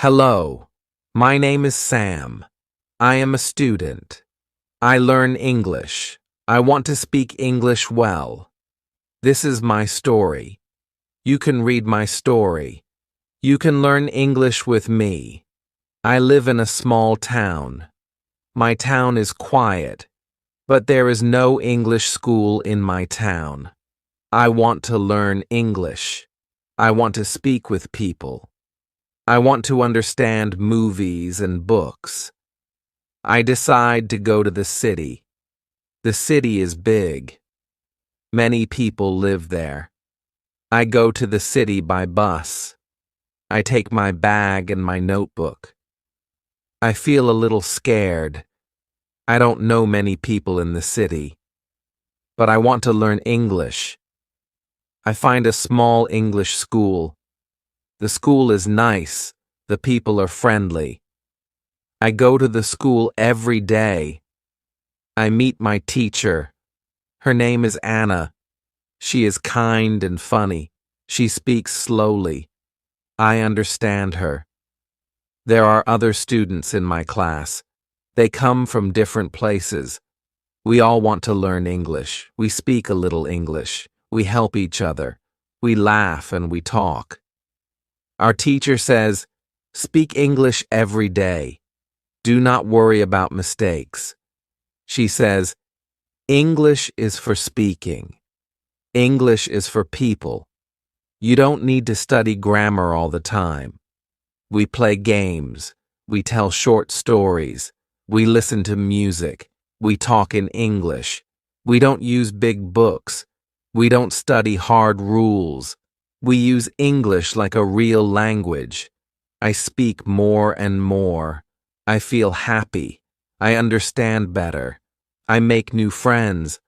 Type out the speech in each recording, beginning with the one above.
Hello, my name is Sam. I am a student. I learn English. I want to speak English well. This is my story. You can read my story. You can learn English with me. I live in a small town. My town is quiet, but there is no English school in my town. I want to learn English. I want to speak with people. I want to understand movies and books. I decide to go to the city. The city is big. Many people live there. I go to the city by bus. I take my bag and my notebook. I feel a little scared. I don't know many people in the city. But I want to learn English. I find a small English school. The school is nice. The people are friendly. I go to the school every day. I meet my teacher. Her name is Anna. She is kind and funny. She speaks slowly. I understand her. There are other students in my class. They come from different places. We all want to learn English. We speak a little English. We help each other. We laugh and we talk. Our teacher says, "Speak English every day. Do not worry about mistakes." She says, "English is for speaking. English is for people. You don't need to study grammar all the time. We play games. We tell short stories. We listen to music. We talk in English. We don't use big books. We don't study hard rules. We use English like a real language. I speak more and more. I feel happy. I understand better. I make new friends.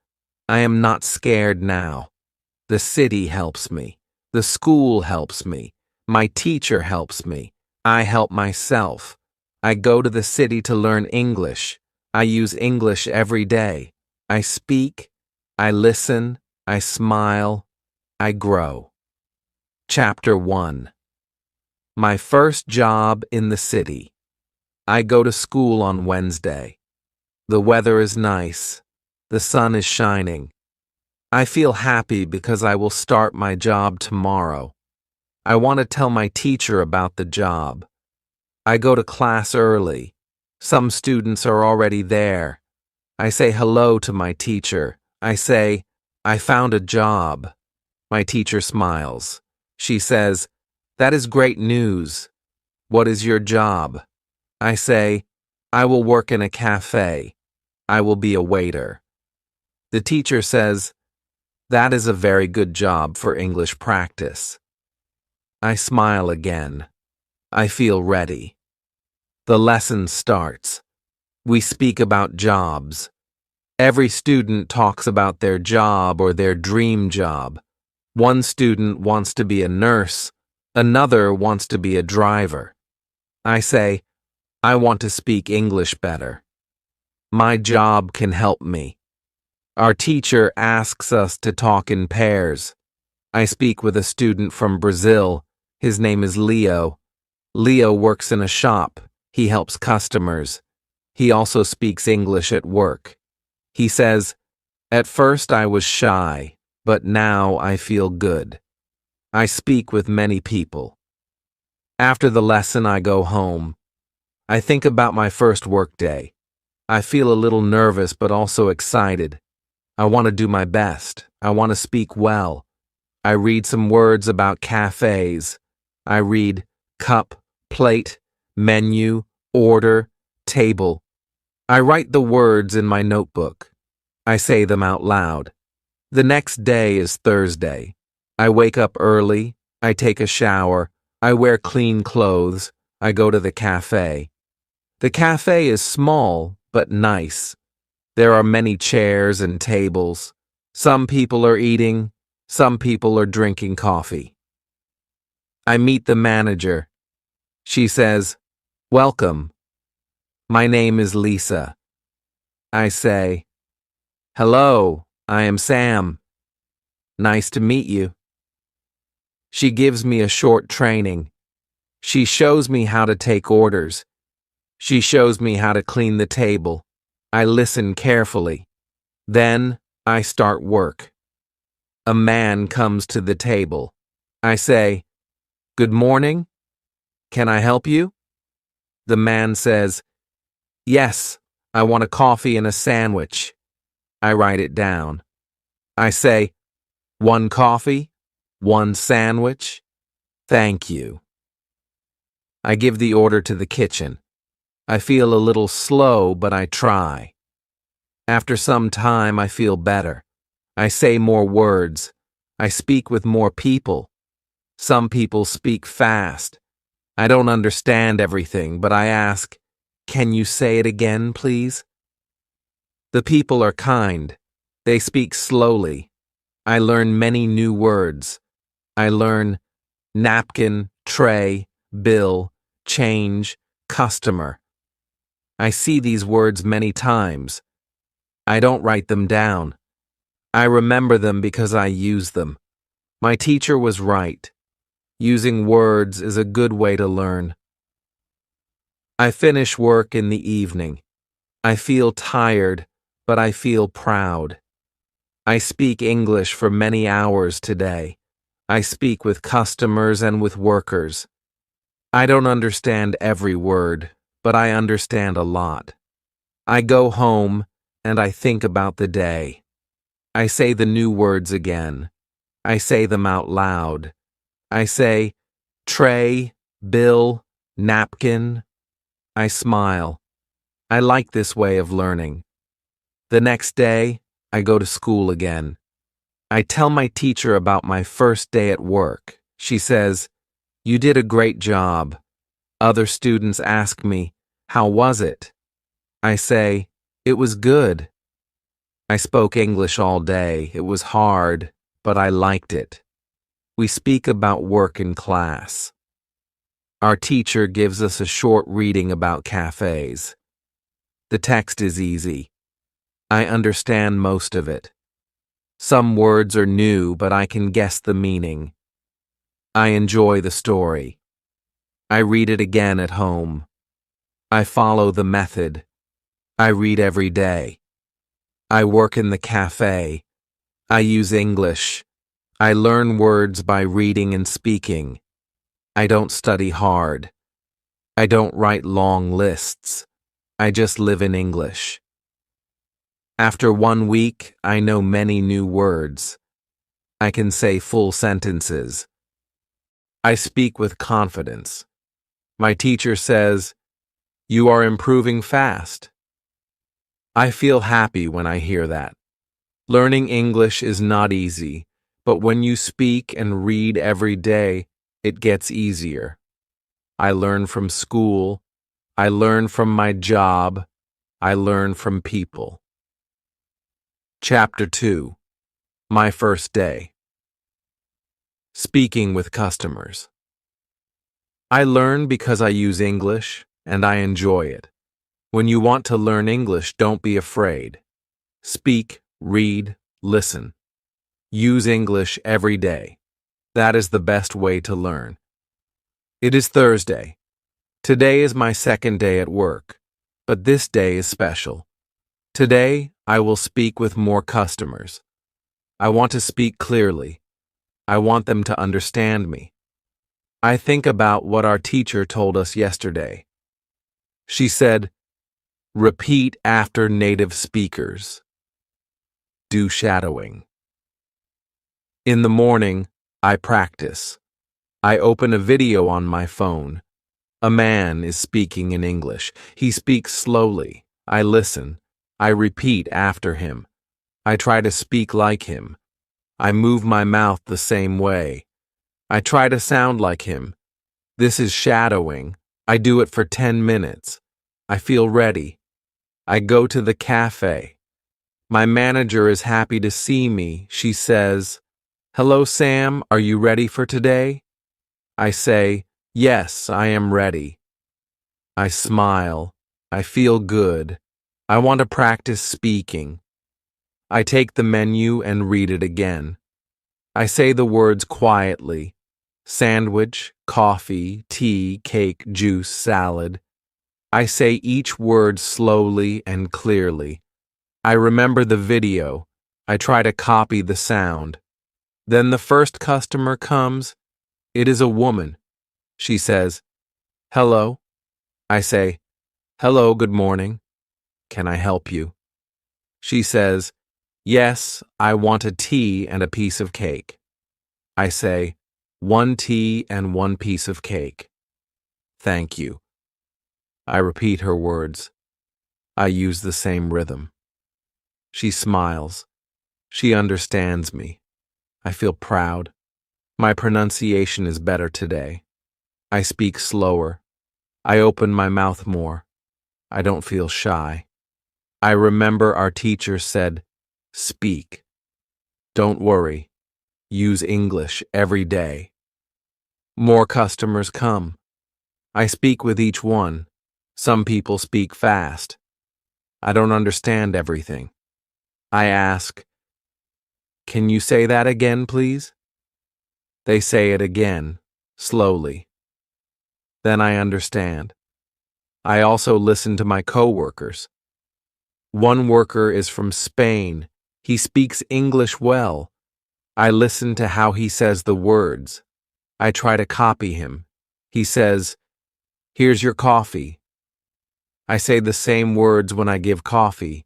I am not scared now. The city helps me. The school helps me. My teacher helps me. I help myself. I go to the city to learn English. I use English every day. I speak. I listen. I smile. I grow. Chapter 1. My first job in the city. I go to school on Wednesday. The weather is nice. The sun is shining. I feel happy because I will start my job tomorrow. I want to tell my teacher about the job. I go to class early. Some students are already there. I say hello to my teacher. I say, "I found a job." My teacher smiles. She says, "That is great news. What is your job?" I say, "I will work in a cafe. I will be a waiter." The teacher says, "That is a very good job for English practice." I smile again. I feel ready. The lesson starts. We speak about jobs. Every student talks about their job or their dream job. One student wants to be a nurse. Another wants to be a driver. I say, "I want to speak English better. My job can help me." Our teacher asks us to talk in pairs. I speak with a student from Brazil. His name is Leo. Leo works in a shop. He helps customers. He also speaks English at work. He says, "At first I was shy, but now I feel good. I speak with many people." After the lesson, I go home. I think about my first workday. I feel a little nervous but also excited. I want to do my best. I want to speak well. I read some words about cafes. I read cup, plate, menu, order, table. I write the words in my notebook. I say them out loud. The next day is Thursday. I wake up early. I take a shower. I wear clean clothes. I go to the cafe. The cafe is small but nice. There are many chairs and tables. Some people are eating. Some people are drinking coffee. I meet the manager. She says, "Welcome. My name is Lisa." I say, "Hello, I am Sam. Nice to meet you." She gives me a short training. She shows me how to take orders. She shows me how to clean the table. I listen carefully. Then I start work. A man comes to the table. I say, "Good morning. Can I help you?" The man says, "Yes, I want a coffee and a sandwich." I write it down. I say, "One coffee, one sandwich. Thank you." I give the order to the kitchen. I feel a little slow, but I try. After some time, I feel better. I say more words. I speak with more people. Some people speak fast. I don't understand everything, but I ask, "Can you say it again, please?" The people are kind. They speak slowly. I learn many new words. I learn napkin, tray, bill, change, customer. I see these words many times. I don't write them down. I remember them because I use them. My teacher was right. Using words is a good way to learn. I finish work in the evening. I feel tired, but I feel proud. I speak English for many hours today. I speak with customers and with workers. I don't understand every word, but I understand a lot. I go home and I think about the day. I say the new words again. I say them out loud. I say, tray, bill, napkin. I smile. I like this way of learning. The next day, I go to school again. I tell my teacher about my first day at work. She says, "You did a great job." Other students ask me, "How was it?" I say, "It was good." I spoke English all day. It was hard, but I liked it. We speak about work in class. Our teacher gives us a short reading about cafes. The text is easy. I understand most of it. Some words are new, but I can guess the meaning. I enjoy the story. I read it again at home. I follow the method. I read every day. I work in the cafe. I use English. I learn words by reading and speaking. I don't study hard. I don't write long lists. I just live in English. After 1 week, I know many new words. I can say full sentences. I speak with confidence. My teacher says, "You are improving fast." I feel happy when I hear that. Learning English is not easy, but when you speak and read every day, it gets easier. I learn from school. I learn from my job. I learn from people. Chapter 2. My first day. Speaking with customers. I learn because I use English, and I enjoy it. When you want to learn English, don't be afraid. Speak, read, listen. Use English every day. That is the best way to learn. It is Thursday. Today is my second day at work, but this day is special. Today, I will speak with more customers. I want to speak clearly. I want them to understand me. I think about what our teacher told us yesterday. She said, "Repeat after native speakers. Do shadowing." In the morning, I practice. I open a video on my phone. A man is speaking in English. He speaks slowly. I listen. I repeat after him. I try to speak like him. I move my mouth the same way. I try to sound like him. This is shadowing. I do it for 10 minutes. I feel ready. I go to the cafe. My manager is happy to see me. She says, "Hello, Sam. Are you ready for today?" I say, "Yes, I am ready." I smile. I feel good. I want to practice speaking. I take the menu and read it again. I say the words quietly. Sandwich, coffee, tea, cake, juice, salad. I say each word slowly and clearly. I remember the video. I try to copy the sound. Then the first customer comes. It is a woman. She says, "Hello." I say, "Hello, good morning. Can I help you?" She says, "Yes, I want a tea and a piece of cake." I say, "One tea and one piece of cake." "Thank you." I repeat her words. I use the same rhythm. She smiles. She understands me. I feel proud. My pronunciation is better today. I speak slower. I open my mouth more. I don't feel shy. I remember our teacher said, "Speak. Don't worry. Use English every day." More customers come. I speak with each one. Some people speak fast. I don't understand everything. I ask, "Can you say that again, please?" They say it again, slowly. Then I understand. I also listen to my coworkers. One worker is from Spain. He speaks English well. I listen to how he says the words. I try to copy him. He says, "Here's your coffee." I say the same words when I give coffee.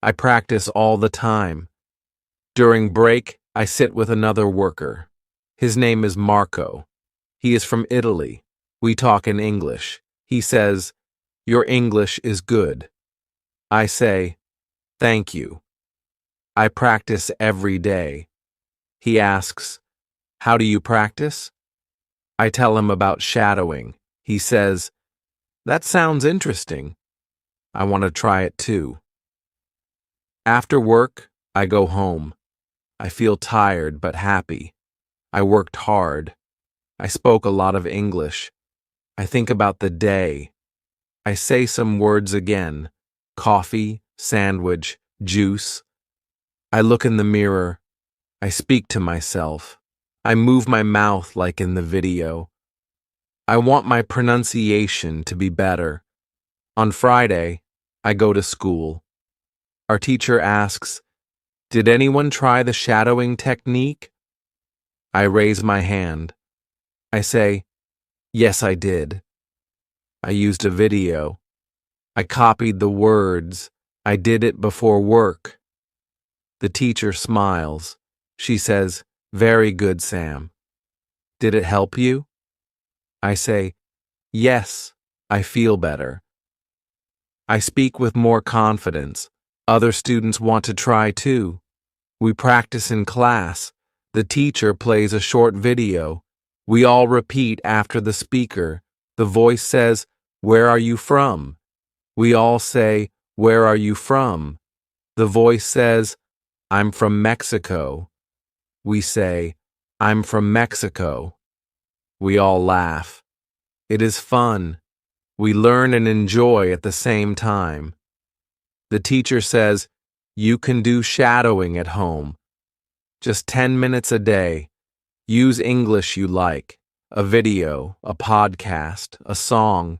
I practice all the time. During break, I sit with another worker. His name is Marco. He is from Italy. We talk in English. He says, "Your English is good." I say, "Thank you." I practice every day. He asks, "How do you practice?" I tell him about shadowing. He says, "That sounds interesting. I want to try it too." After work, I go home. I feel tired but happy. I worked hard. I spoke a lot of English. I think about the day. I say some words again. Coffee, sandwich, juice. I look in the mirror. I speak to myself. I move my mouth like in the video. I want my pronunciation to be better. On Friday, I go to school. Our teacher asks, "Did anyone try the shadowing technique?" I raise my hand. I say, "Yes, I did." I used a video. I copied the words. I did it before work. The teacher smiles. She says, "Very good, Sam. Did it help you?" I say, "Yes, I feel better." I speak with more confidence. Other students want to try too. We practice in class. The teacher plays a short video. We all repeat after the speaker. The voice says, "Where are you from?" We all say, "Where are you from?" The voice says, "I'm from Mexico." We say, "I'm from Mexico." We all laugh. It is fun. We learn and enjoy at the same time. The teacher says, "You can do shadowing at home. Just 10 minutes a day. Use English you like. A video, a podcast, a song.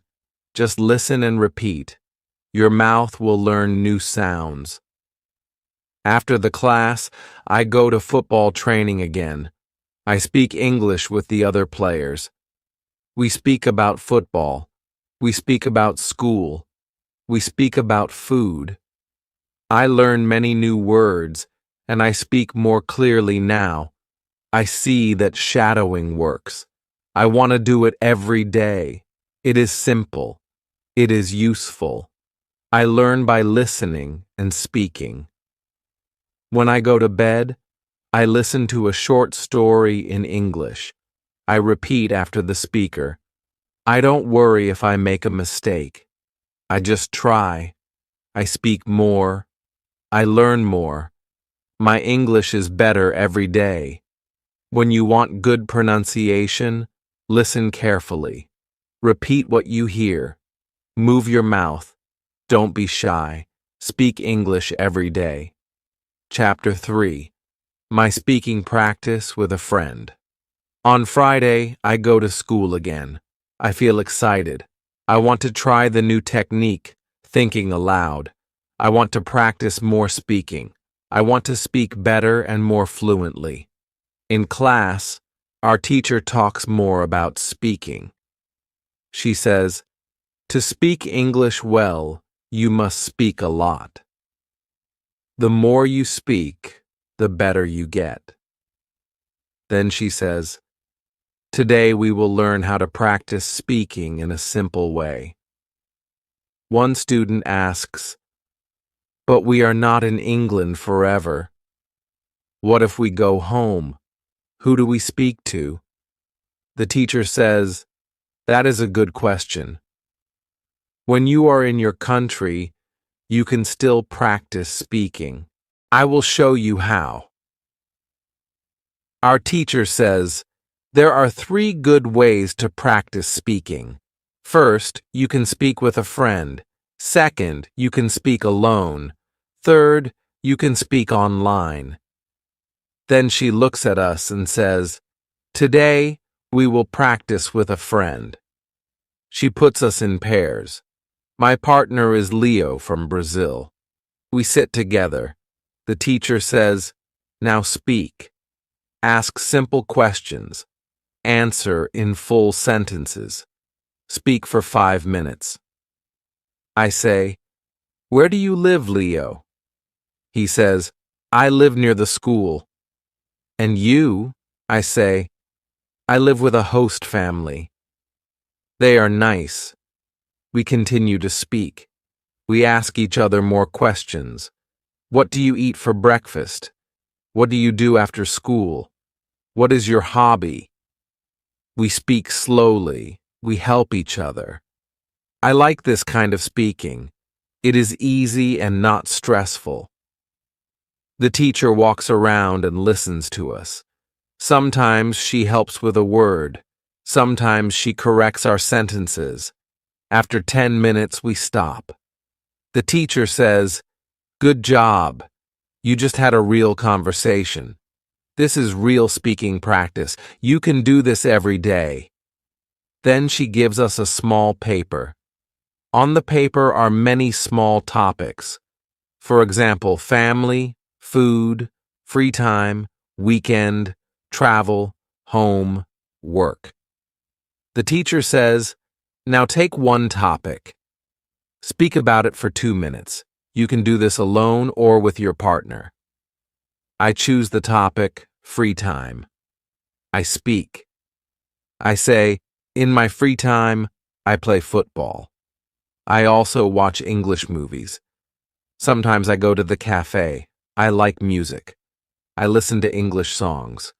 Just listen and repeat. Your mouth will learn new sounds." After the class, I go to football training again. I speak English with the other players. We speak about football. We speak about school. We speak about food. I learn many new words, and I speak more clearly now. I see that shadowing works. I want to do it every day. It is simple. It is useful. I learn by listening and speaking. When I go to bed, I listen to a short story in English. I repeat after the speaker. I don't worry if I make a mistake. I just try. I speak more. I learn more. My English is better every day. When you want good pronunciation, listen carefully. Repeat what you hear. Move your mouth. Don't be shy. Speak English every day. Chapter 3. My speaking practice with a friend. On Friday, I go to school again. I feel excited. I want to try the new technique, thinking aloud. I want to practice more speaking. I want to speak better and more fluently. In class, our teacher talks more about speaking. She says, "To speak English well, you must speak a lot. The more you speak, the better you get." Then she says, "Today we will learn how to practice speaking in a simple way." One student asks, "But we are not in England forever. What if we go home? Who do we speak to?" The teacher says, "That is a good question. When you are in your country, you can still practice speaking. I will show you how." Our teacher says, there are 3 good ways to practice speaking. First, you can speak with a friend. Second, you can speak alone. Third, you can speak online. Then she looks at us and says, "Today, we will practice with a friend." She puts us in pairs. My partner is Leo from Brazil. We sit together. The teacher says, "Now speak. Ask simple questions. Answer in full sentences. Speak for 5 minutes." I say, "Where do you live, Leo?" He says, "I live near the school." "And you?" I say, "I live with a host family." They are nice. We continue to speak. We ask each other more questions. What do you eat for breakfast? What do you do after school? What is your hobby? We speak slowly. We help each other. I like this kind of speaking. It is easy and not stressful. The teacher walks around and listens to us. Sometimes she helps with a word. Sometimes she corrects our sentences. After 10 minutes, we stop. The teacher says, "Good job. You just had a real conversation. This is real speaking practice. You can do this every day." Then she gives us a small paper. On the paper are many small topics. For example, family, food, free time, weekend, travel, home, work. The teacher says, "Now take one topic. Speak about it for 2 minutes. You can do this alone or with your partner." I choose the topic, free time. I speak. I say, "In my free time, I play football. I also watch English movies. Sometimes I go to the cafe. I like music. I listen to English songs."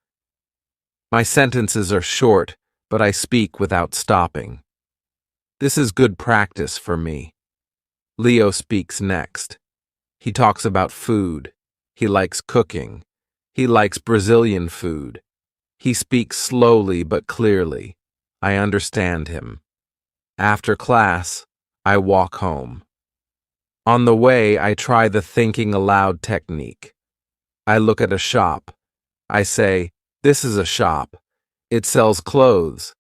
My sentences are short, but I speak without stopping. This is good practice for me. Leo speaks next. He talks about food. He likes cooking. He likes Brazilian food. He speaks slowly but clearly. I understand him. After class, I walk home. On the way, I try the thinking aloud technique. I look at a shop. I say, "This is a shop. It sells clothes.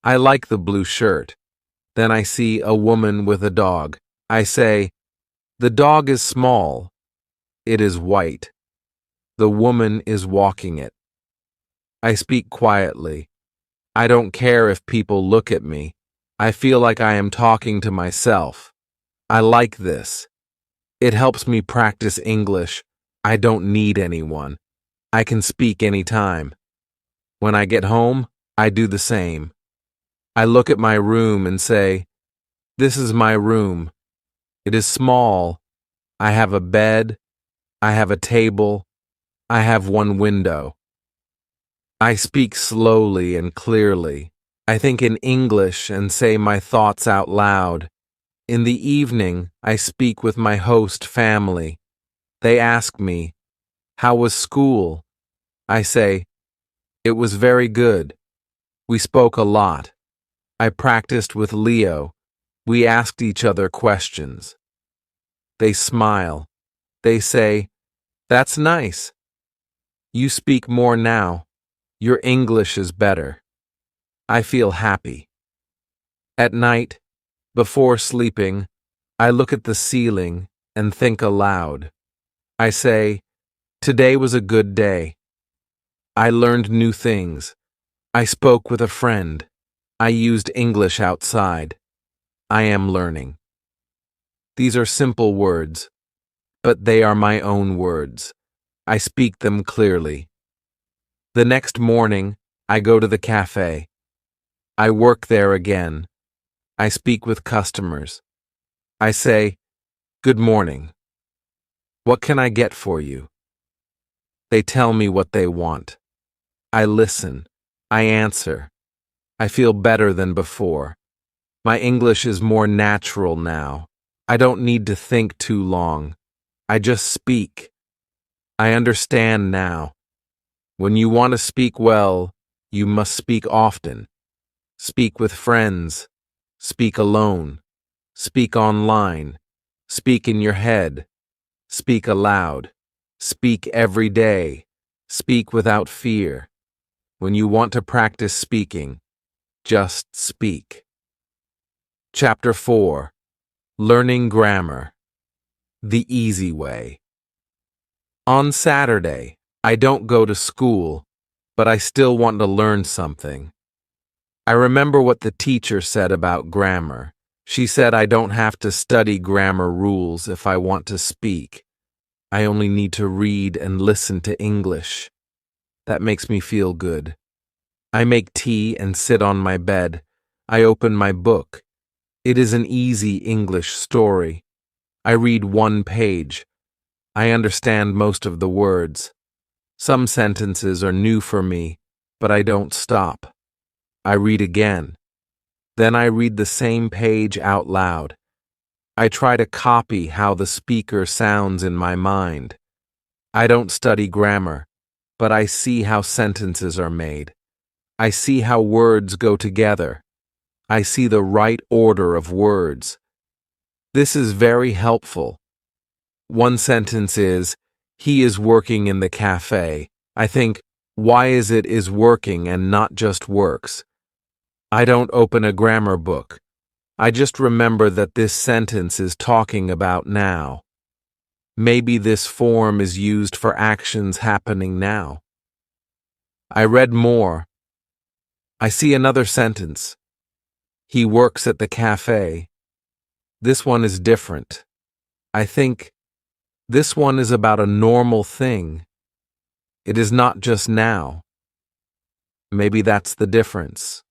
I like the blue shirt." Then I see a woman with a dog. I say, "The dog is small. It is white. The woman is walking it." I speak quietly. I don't care if people look at me. I feel like I am talking to myself. I like this. It helps me practice English. I don't need anyone. I can speak anytime. When I get home, I do the same. I look at my room and say, "This is my room. It is small. I have a bed. I have a table. I have one window." I speak slowly and clearly. I think in English and say my thoughts out loud. In the evening, I speak with my host family. They ask me, "How was school?" I say, "It was very good." We spoke a lot. I practiced with Leo. We asked each other questions. They smile. They say, "That's nice. You speak more now." Your English is better. I feel happy. At night, before sleeping, I look at the ceiling and think aloud. I say, today was a good day. I learned new things. I spoke with a friend. I used English outside. I am learning. These are simple words, but they are my own words. I speak them clearly. The next morning, I go to the cafe. I work there again. I speak with customers. I say, good morning. What can I get for you? They tell me what they want. I listen. I answer. I feel better than before. My English is more natural now. I don't need to think too long. I just speak. I understand now. When you want to speak well, you must speak often. Speak with friends. Speak alone. Speak online. Speak in your head. Speak aloud. Speak every day. Speak without fear. When you want to practice speaking, just speak. Chapter 4. Learning Grammar. The Easy Way. On Saturday, I don't go to school, but I still want to learn something. I remember what the teacher said about grammar. She said I don't have to study grammar rules if I want to speak. I only need to read and listen to English. That makes me feel good. I make tea and sit on my bed. I open my book. It is an easy English story. I read one page. I understand most of the words. Some sentences are new for me, but I don't stop. I read again. Then I read the same page out loud. I try to copy how the speaker sounds in my mind. I don't study grammar, but I see how sentences are made. I see how words go together. I see the right order of words. This is very helpful. One sentence is, he is working in the cafe. I think, why is it is working and not just works? I don't open a grammar book. I just remember that this sentence is talking about now. Maybe this form is used for actions happening now. I read more. I see another sentence. He works at the cafe. This one is different. I think this one is about a normal thing. It is not just now. Maybe that's the difference.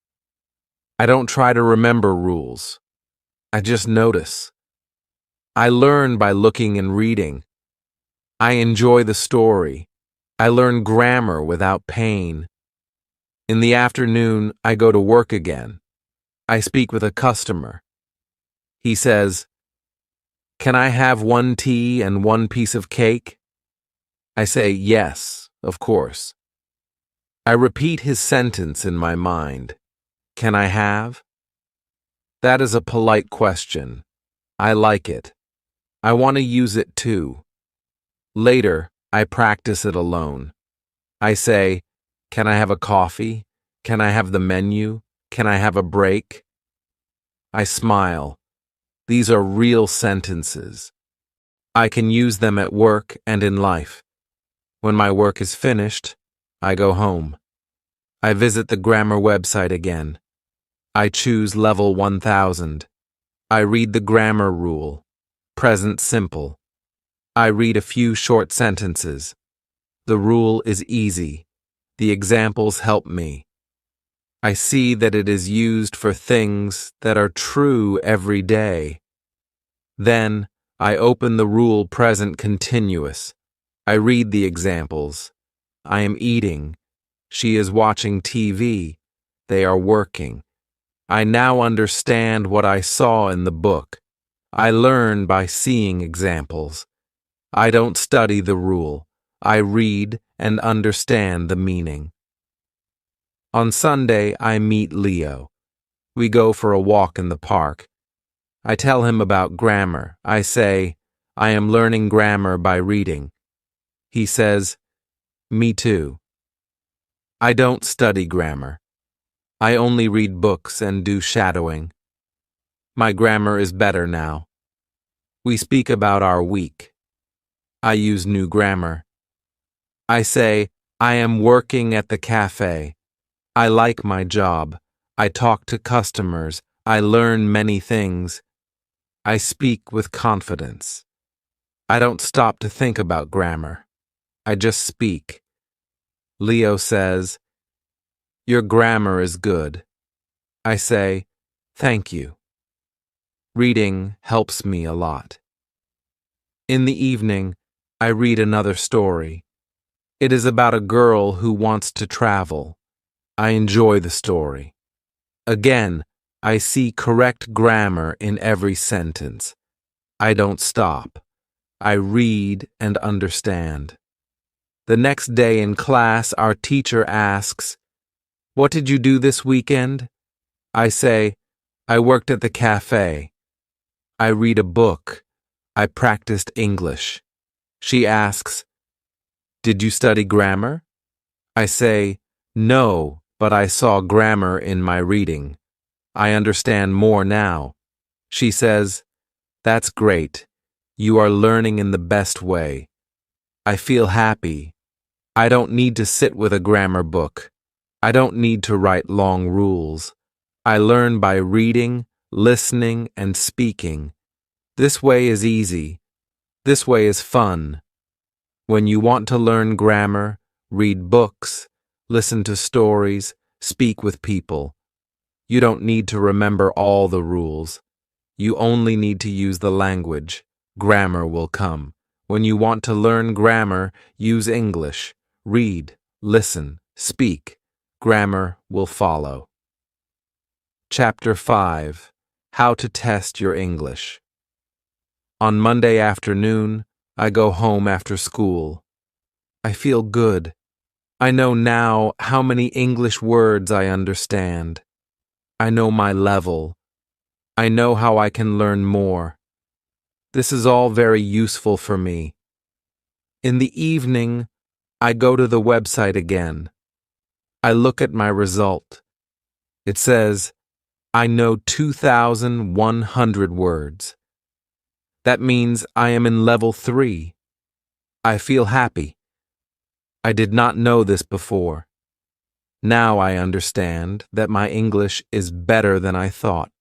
I don't try to remember rules. I just notice. I learn by looking and reading. I enjoy the story. I learn grammar without pain. In the afternoon, I go to work again. I speak with a customer. He says, "Can I have one tea and one piece of cake?" I say, "Yes, of course." I repeat his sentence in my mind. Can I have? That is a polite question. I like it. I want to use it too. Later, I practice it alone. I say, "Can I have a coffee? Can I have the menu? Can I have a break?" I smile. These are real sentences. I can use them at work and in life. When my work is finished, I go home. I visit the grammar website again. I choose level 1000. I read the grammar rule, present simple. I read a few short sentences. The rule is easy. The examples help me. I see that it is used for things that are true every day. Then, I open the rule present continuous. I read the examples. I am eating. She is watching TV. They are working. I now understand what I saw in the book. I learn by seeing examples. I don't study the rule. I read and understand the meaning. On Sunday, I meet Leo. We go for a walk in the park. I tell him about grammar. I say, I am learning grammar by reading. He says, me too. I don't study grammar. I only read books and do shadowing. My grammar is better now. We speak about our week. I use new grammar. I say, I am working at the cafe. I like my job. I talk to customers. I learn many things. I speak with confidence. I don't stop to think about grammar. I just speak. Leo says, your grammar is good. I say, thank you. Reading helps me a lot. In the evening, I read another story. It is about a girl who wants to travel. I enjoy the story. Again, I see correct grammar in every sentence. I don't stop. I read and understand. The next day in class, our teacher asks, what did you do this weekend? I say, I worked at the cafe. I read a book. I practiced English. She asks, did you study grammar? I say, no, but I saw grammar in my reading. I understand more now. She says, that's great. You are learning in the best way. I feel happy. I don't need to sit with a grammar book. I don't need to write long rules. I learn by reading, listening, and speaking. This way is easy. This way is fun. When you want to learn grammar, read books, listen to stories, speak with people. You don't need to remember all the rules. You only need to use the language. Grammar will come. When you want to learn grammar, use English. Read, listen, speak. Grammar will follow. Chapter 5. How to test your English. On Monday afternoon, I go home after school. I feel good. I know now how many English words I understand. I know my level. I know how I can learn more. This is all very useful for me. In the evening, I go to the website again. I look at my result. It says, I know 2,100 words. That means I am in level 3. I feel happy. I did not know this before. Now I understand that my English is better than I thought.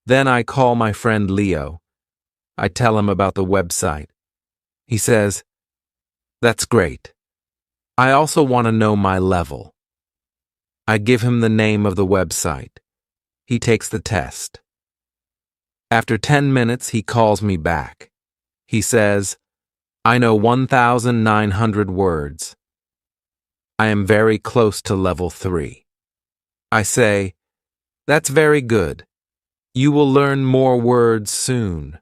Then I call my friend Leo. I tell him about the website. He says, that's great. I also want to know my level. I give him the name of the website. He takes the test. After 10 minutes, he calls me back. He says, I know 1,900 words. I am very close to level 3. I say, that's very good. You will learn more words soon.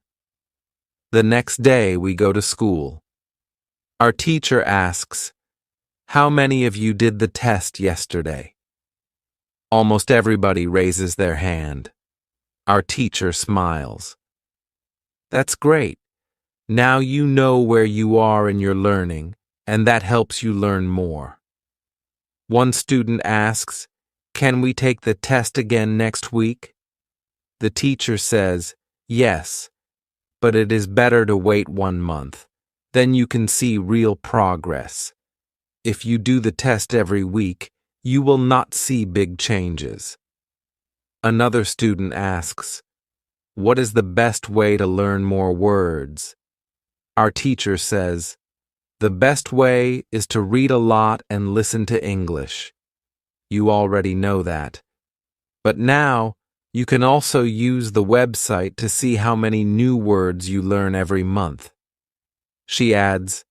The next day we go to school. Our teacher asks, how many of you did the test yesterday? Almost everybody raises their hand. Our teacher smiles. That's great. Now you know where you are in your learning, and that helps you learn more. One student asks, can we take the test again next week? The teacher says, yes, but it is better to wait 1 month. Then you can see real progress. If you do the test every week, you will not see big changes. Another student asks, what is the best way to learn more words? Our teacher says, the best way is to read a lot and listen to English. You already know that. But now, you can also use the website to see how many new words you learn every month. She adds,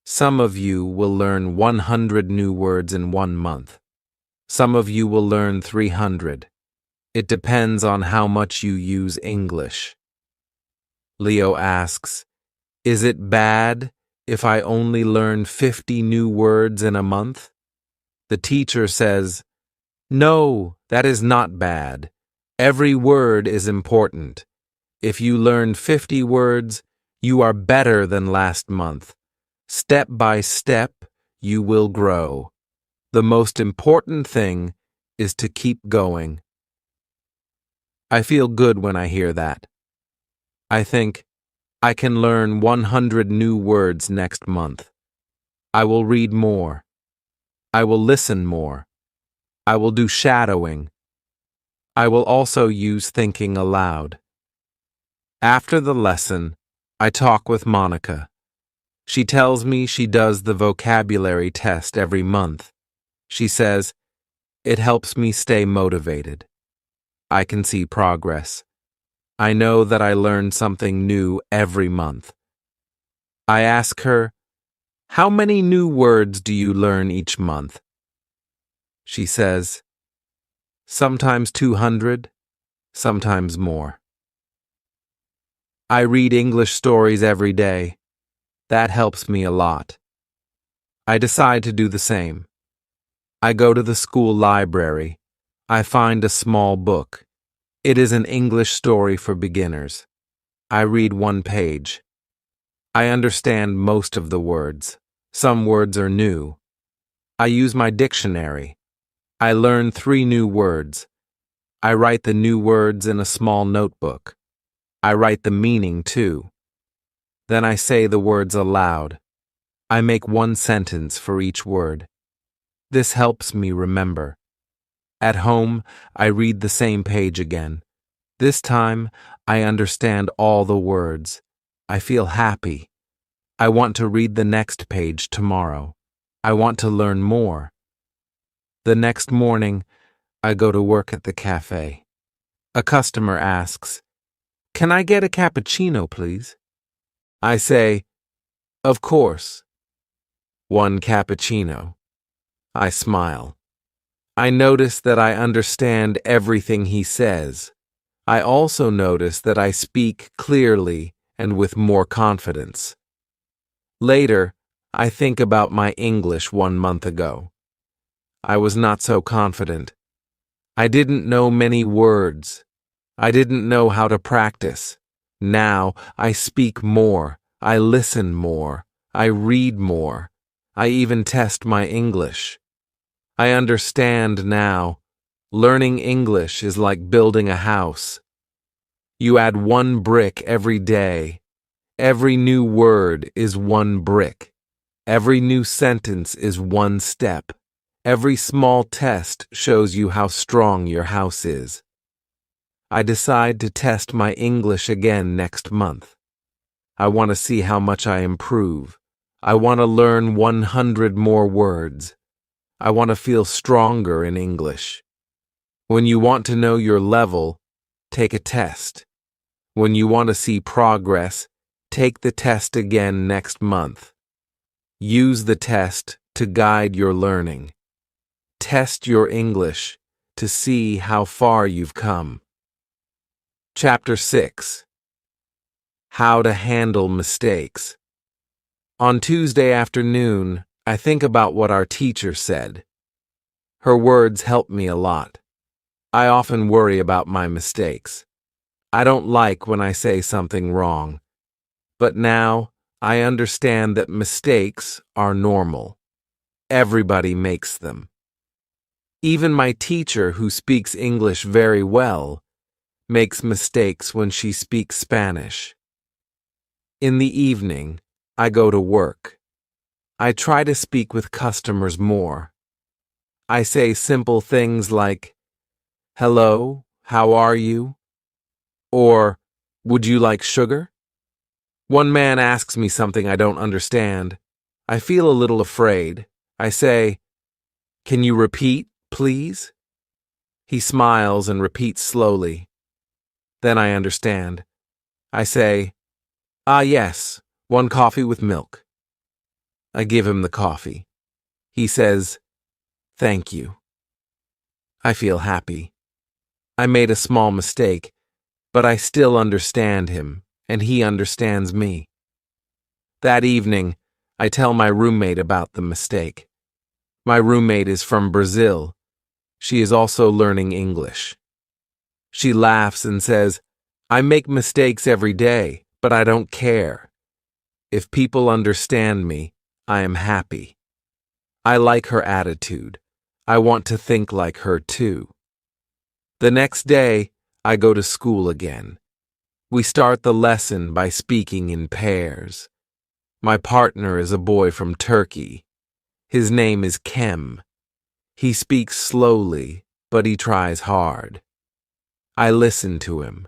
some of you will learn 100 new words in 1 month. Some of you will learn 300. It depends on how much you use English. Leo asks, is it bad if I only learn 50 new words in a month? The teacher says, no, that is not bad. Every word is important. If you learn 50 words, you are better than last month. Step by step, you will grow. The most important thing is to keep going. I feel good when I hear that. I think, I can learn 100 new words next month. I will read more. I will listen more. I will do shadowing. I will also use thinking aloud. After the lesson, I talk with Monica. She tells me she does the vocabulary test every month. She says, it helps me stay motivated. I can see progress. I know that I learn something new every month. I ask her, how many new words do you learn each month? She says, sometimes 200, sometimes more. I read English stories every day. That helps me a lot. I decide to do the same. I go to the school library. I find a small book. It is an English story for beginners. I read one page. I understand most of the words. Some words are new. I use my dictionary. I learn 3 new words. I write the new words in a small notebook. I write the meaning too. Then I say the words aloud. I make 1 sentence for each word. This helps me remember. At home, I read the same page again. This time, I understand all the words. I feel happy. I want to read the next page tomorrow. I want to learn more. The next morning, I go to work at the cafe. A customer asks, "Can I get a cappuccino, please?" I say, "Of course." 1 cappuccino. I smile. I notice that I understand everything he says. I also notice that I speak clearly and with more confidence. Later, I think about my English 1 month ago. I was not so confident. I didn't know many words. I didn't know how to practice. Now, I speak more. I listen more. I read more. I even test my English. I understand now. Learning English is like building a house. You add 1 brick every day. Every new word is 1 brick. Every new sentence is 1 step. Every small test shows you how strong your house is. I decide to test my English again next month. I want to see how much I improve. I want to learn 100 more words. I want to feel stronger in English. When you want to know your level, take a test. When you want to see progress, take the test again next month. Use the test to guide your learning. Test your English to see how far you've come. Chapter 6. How to handle mistakes. On Tuesday afternoon, I think about what our teacher said. Her words help me a lot. I often worry about my mistakes. I don't like when I say something wrong. But now, I understand that mistakes are normal. Everybody makes them. Even my teacher, who speaks English very well, makes mistakes when she speaks Spanish. In the evening, I go to work. I try to speak with customers more. I say simple things like, "Hello, how are you?" Or, "Would you like sugar?" One man asks me something I don't understand. I feel a little afraid. I say, "Can you repeat, please?" He smiles and repeats slowly. Then I understand. I say, "Ah, yes, 1 coffee with milk." I give him the coffee. He says, "Thank you." I feel happy. I made a small mistake, but I still understand him, and he understands me. That evening, I tell my roommate about the mistake. My roommate is from Brazil. She is also learning English. She laughs and says, "I make mistakes every day, but I don't care. If people understand me, I am happy." I like her attitude. I want to think like her too. The next day, I go to school again. We start the lesson by speaking in pairs. My partner is a boy from Turkey. His name is Kem. He speaks slowly, but he tries hard. I listen to him.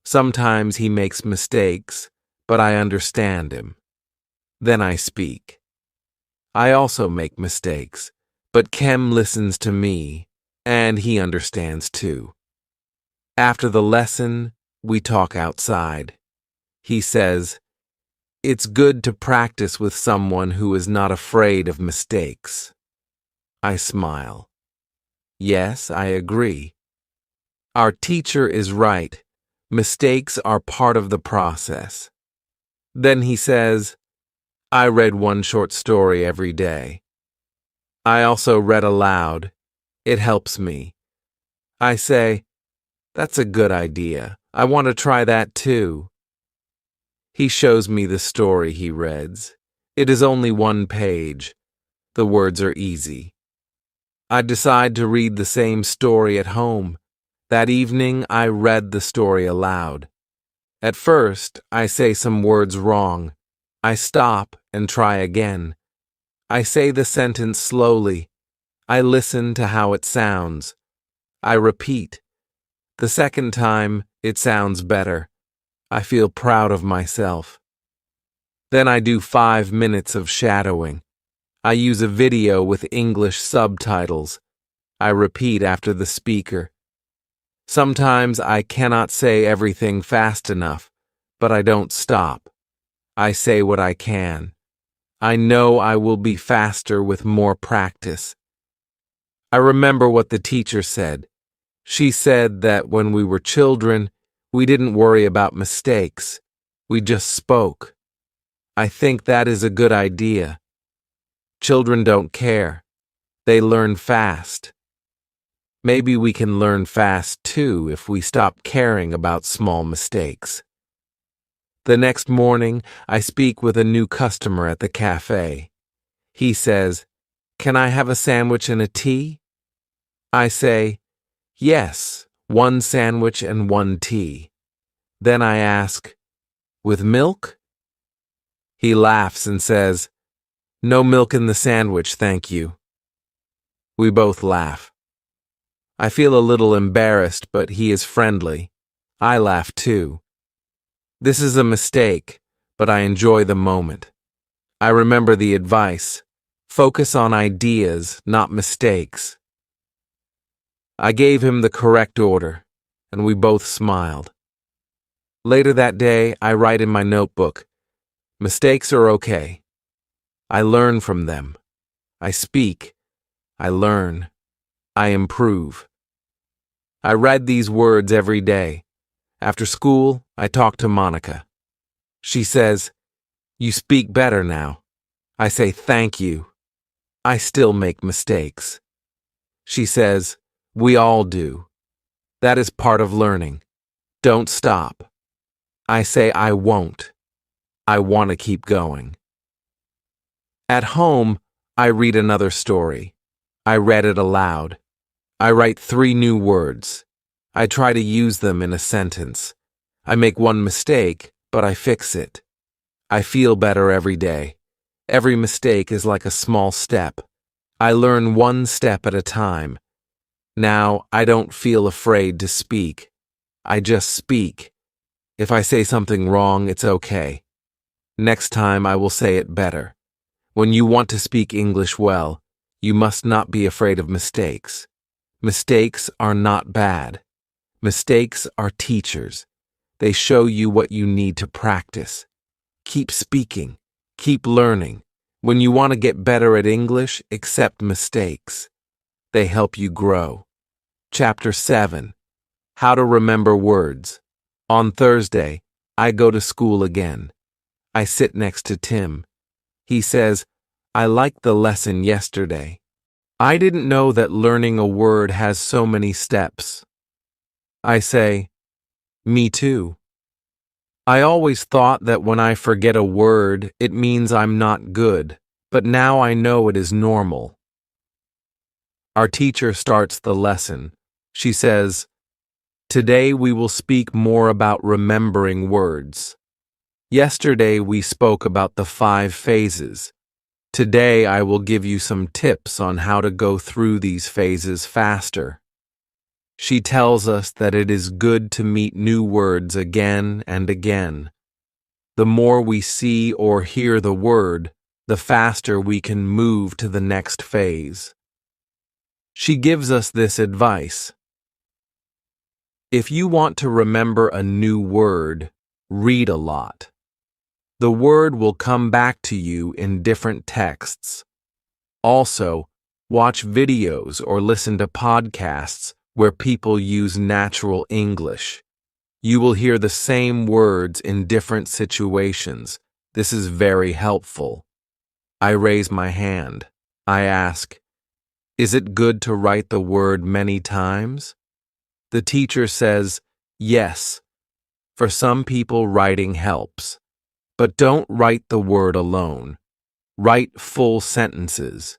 Sometimes he makes mistakes, but I understand him. Then I speak. I also make mistakes, but Kem listens to me, and he understands too. After the lesson, we talk outside. He says, "It's good to practice with someone who is not afraid of mistakes." I smile. Yes, I agree. Our teacher is right. Mistakes are part of the process. Then he says, I read one short story every day. I also read aloud. It helps me. I say, that's a good idea. I want to try that too. He shows me the story he reads. It is only one page. The words are easy. I decide to read the same story at home. That evening, I read the story aloud. At first, I say some words wrong. I stop and try again. I say the sentence slowly. I listen to how it sounds. I repeat. The second time, it sounds better. I feel proud of myself. Then I do 5 minutes of shadowing. I use a video with English subtitles. I repeat after the speaker. Sometimes I cannot say everything fast enough, but I don't stop. I say what I can. I know I will be faster with more practice. I remember what the teacher said. She said that when we were children, we didn't worry about mistakes. We just spoke. I think that is a good idea. Children don't care. They learn fast. Maybe we can learn fast too if we stop caring about small mistakes. The next morning, I speak with a new customer at the cafe. He says, "Can I have a sandwich and a tea?" I say, "Yes, 1 sandwich and 1 tea." Then I ask, "With milk?" He laughs and says, "No milk in the sandwich, thank you." We both laugh. I feel a little embarrassed, but he is friendly. I laugh too. This is a mistake, but I enjoy the moment. I remember the advice. Focus on ideas, not mistakes. I gave him the correct order, and we both smiled. Later that day, I write in my notebook, mistakes are okay. I learn from them. I speak. I learn. I improve. I read these words every day. After school, I talk to Monica. She says, "You speak better now." I say, "Thank you." I still make mistakes. She says, "We all do. That is part of learning. Don't stop." I say, "I won't. I want to keep going." At home, I read another story. I read it aloud. I write 3 new words. I try to use them in a sentence. I make one mistake, but I fix it. I feel better every day. Every mistake is like a small step. I learn 1 step at a time. Now, I don't feel afraid to speak. I just speak. If I say something wrong, it's okay. Next time, I will say it better. When you want to speak English well, you must not be afraid of mistakes. Mistakes are not bad. Mistakes are teachers. They show you what you need to practice. Keep speaking. Keep learning. When you want to get better at English, accept mistakes. They help you grow. Chapter 7. How to remember words. On Thursday, I go to school again. I sit next to Tim. He says, "I liked the lesson yesterday. I didn't know that learning a word has so many steps." I say, "Me too. I always thought that when I forget a word, it means I'm not good, but now I know it is normal." Our teacher starts the lesson. She says, "Today we will speak more about remembering words. Yesterday we spoke about the 5 phases. Today I will give you some tips on how to go through these phases faster." She tells us that it is good to meet new words again and again. The more we see or hear the word, the faster we can move to the next phase. She gives us this advice. If you want to remember a new word, read a lot. The word will come back to you in different texts. Also, watch videos or listen to podcasts where people use natural English. You will hear the same words in different situations. This is very helpful. I raise my hand. I ask, "Is it good to write the word many times?" The teacher says, "Yes. For some people, writing helps. But don't write the word alone. Write full sentences.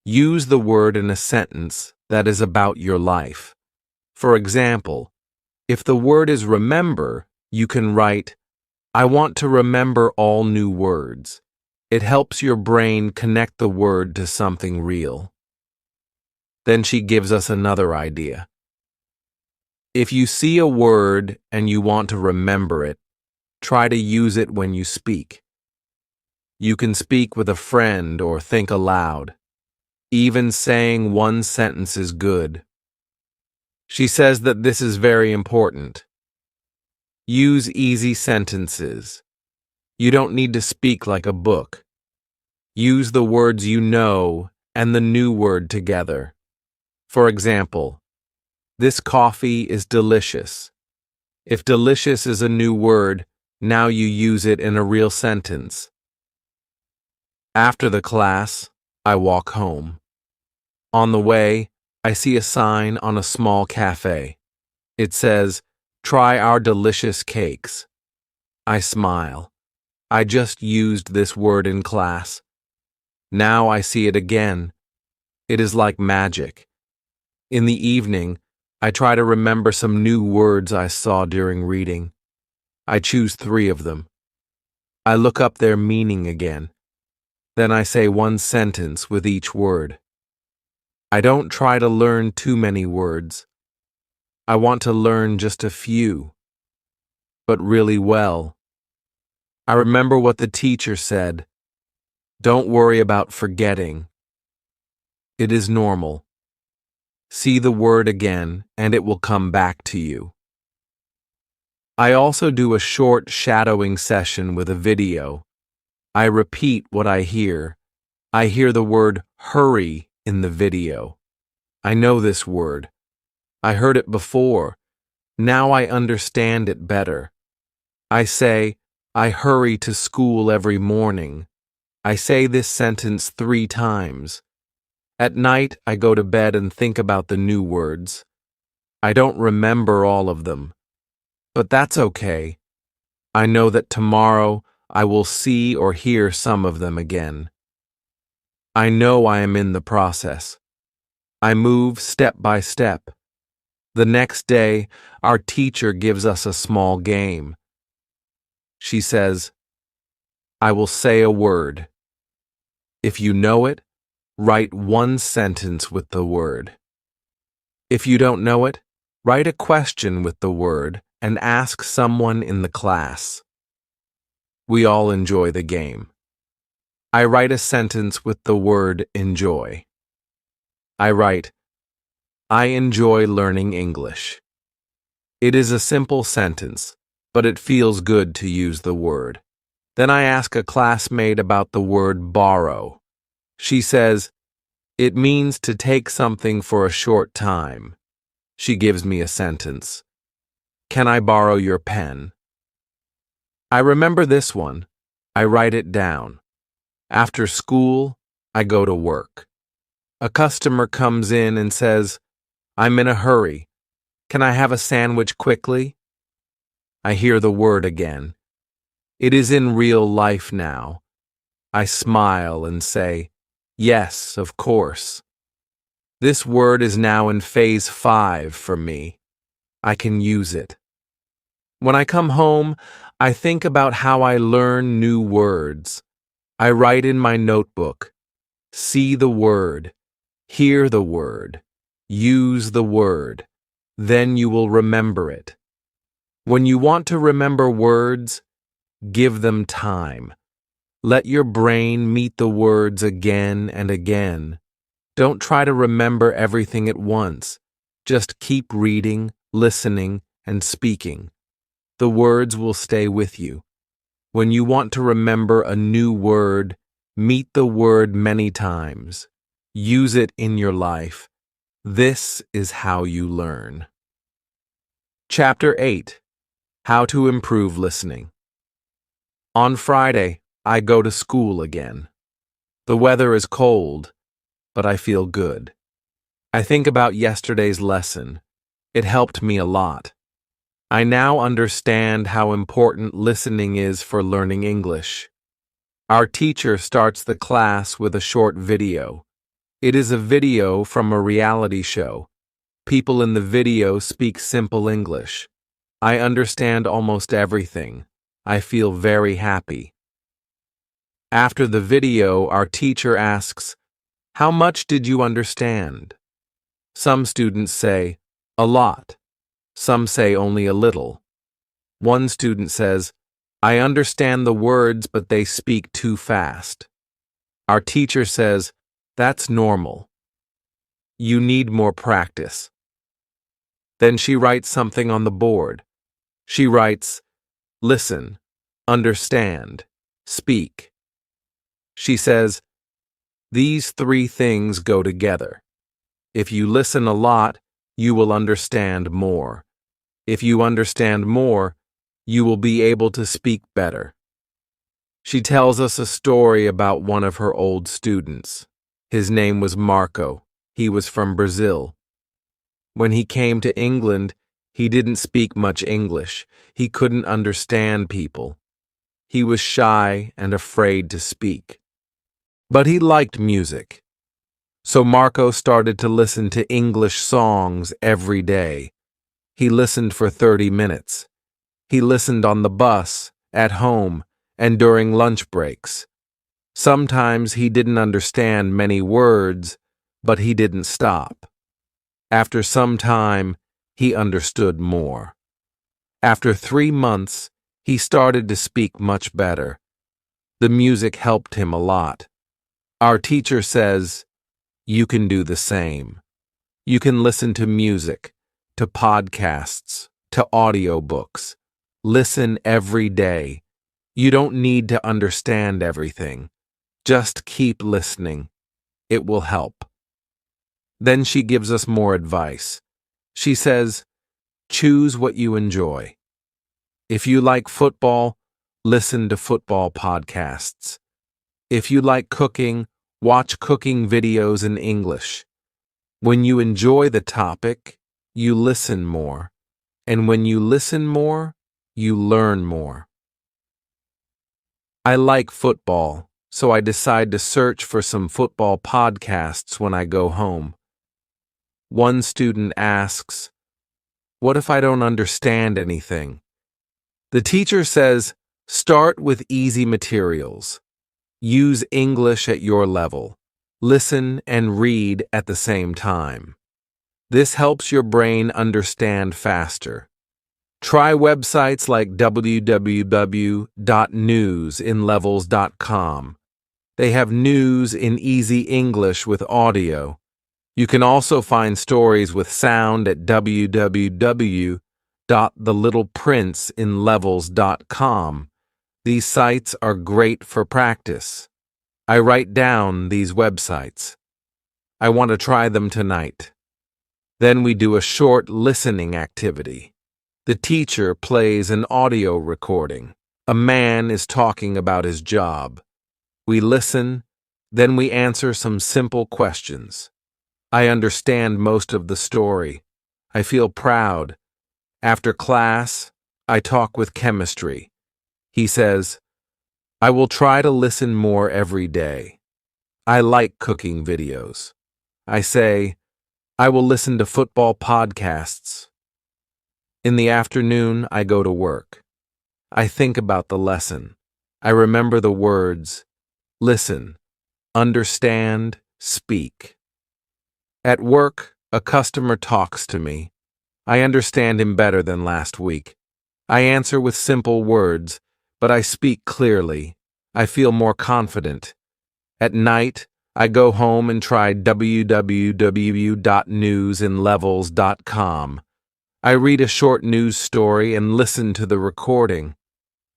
Use the word in a sentence that is about your life. For example, if the word is remember, you can write, "I want to remember all new words." It helps your brain connect the word to something real. Then she gives us another idea. If you see a word and you want to remember it, try to use it when you speak. You can speak with a friend or think aloud. Even saying one sentence is good. She says that this is very important. Use easy sentences. You don't need to speak like a book. Use the words you know and the new word together. For example, this coffee is delicious. If delicious is a new word, now you use it in a real sentence. After the class, I walk home. On the way, I see a sign on a small cafe. It says, "Try our delicious cakes." I smile. I just used this word in class. Now I see it again. It is like magic. In the evening, I try to remember some new words I saw during reading. I choose 3 of them. I look up their meaning again. Then I say one sentence with each word. I don't try to learn too many words. I want to learn just a few, but really well. I remember what the teacher said. Don't worry about forgetting. It is normal. See the word again, and it will come back to you. I also do a short shadowing session with a video. I repeat what I hear. I hear the word hurry in the video. I know this word. I heard it before. Now I understand it better. I say, "I hurry to school every morning." I say this sentence 3 times. At night, I go to bed and think about the new words. I don't remember all of them, but that's okay. I know that tomorrow I will see or hear some of them again. I know I am in the process. I move step by step. The next day, our teacher gives us a small game. She says, "I will say a word. If you know it, write one sentence with the word. If you don't know it, write a question with the word and ask someone in the class." We all enjoy the game. I write a sentence with the word enjoy. I write, "I enjoy learning English." It is a simple sentence, but it feels good to use the word. Then I ask a classmate about the word borrow. She says, "It means to take something for a short time." She gives me a sentence. "Can I borrow your pen?" I remember this one. I write it down. After school, I go to work. A customer comes in and says, "I'm in a hurry. Can I have a sandwich quickly?" I hear the word again. It is in real life now. I smile and say, "Yes, of course." This word is now in phase 5 for me. I can use it. When I come home, I think about how I learn new words. I write in my notebook. See the word. Hear the word. Use the word. Then you will remember it. When you want to remember words, give them time. Let your brain meet the words again and again. Don't try to remember everything at once. Just keep reading, listening, and speaking. The words will stay with you. When you want to remember a new word, meet the word many times. Use it in your life. This is how you learn. Chapter 8. How to improve listening. On Friday, I go to school again. The weather is cold, but I feel good. I think about yesterday's lesson. It helped me a lot. I now understand how important listening is for learning English. Our teacher starts the class with a short video. It is a video from a reality show. People in the video speak simple English. I understand almost everything. I feel very happy. After the video, our teacher asks, "How much did you understand?" Some students say, "A lot." Some say only a little. One student says, "I understand the words, but they speak too fast." Our teacher says, "That's normal. You need more practice." Then she writes something on the board. She writes, "Listen, understand, speak." She says, "These 3 things go together. If you listen a lot, you will understand more. If you understand more, you will be able to speak better." She tells us a story about one of her old students. His name was Marco. He was from Brazil. When he came to England, he didn't speak much English. He couldn't understand people. He was shy and afraid to speak. But he liked music. So Marco started to listen to English songs every day. He listened for 30 minutes. He listened on the bus, at home, and during lunch breaks. Sometimes he didn't understand many words, but he didn't stop. After some time, he understood more. After 3 months, he started to speak much better. The music helped him a lot. Our teacher says, you can do the same. You can listen to music, to podcasts, to audiobooks. Listen every day. You don't need to understand everything. Just keep listening. It will help. Then she gives us more advice. She says, choose what you enjoy. If you like football, listen to football podcasts. If you like cooking, watch cooking videos in English. When you enjoy the topic, you listen more. And when you listen more, you learn more. I like football, so I decide to search for some football podcasts when I go home. One student asks, what if I don't understand anything? The teacher says, start with easy materials. Use English at your level. Listen and read at the same time. This helps your brain understand faster. Try websites like www.newsinlevels.com. They have news in easy English with audio. You can also find stories with sound at www.thelittleprinceinlevels.com. These sites are great for practice. I write down these websites. I want to try them tonight. Then we do a short listening activity. The teacher plays an audio recording. A man is talking about his job. We listen, then we answer some simple questions. I understand most of the story. I feel proud. After class, I talk with chemistry. He says, I will try to listen more every day. I like cooking videos. I say, I will listen to football podcasts. In the afternoon, I go to work. I think about the lesson. I remember the words, listen, understand, speak. At work, a customer talks to me. I understand him better than last week. I answer with simple words, but I speak clearly. I feel more confident. At night, I go home and try www.newsinlevels.com. I read a short news story and listen to the recording.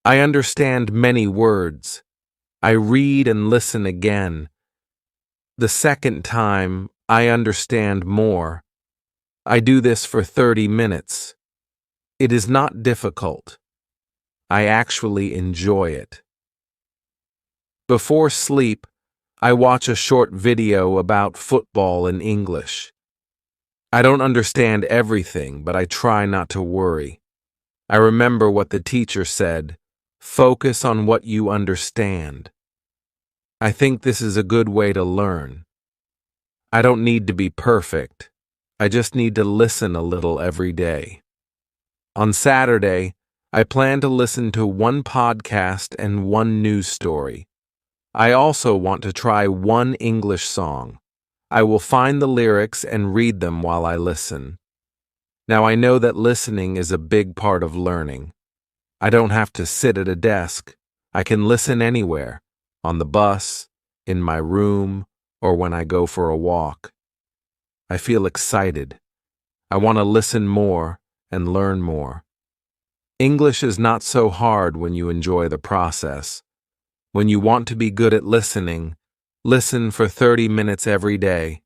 I understand many words. I read and listen again. The second time, I understand more. I do this for 30 minutes. It is not difficult. I actually enjoy it. Before sleep, I watch a short video about football in English. I don't understand everything, but I try not to worry. I remember what the teacher said, focus on what you understand. I think this is a good way to learn. I don't need to be perfect. I just need to listen a little every day. On Saturday, I plan to listen to one podcast and one news story. I also want to try one English song. I will find the lyrics and read them while I listen. Now I know that listening is a big part of learning. I don't have to sit at a desk. I can listen anywhere, on the bus, in my room, or when I go for a walk. I feel excited. I want to listen more and learn more. English is not so hard when you enjoy the process. When you want to be good at listening, listen for 30 minutes every day.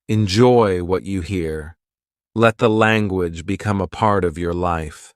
Enjoy what you hear. Let the language become a part of your life.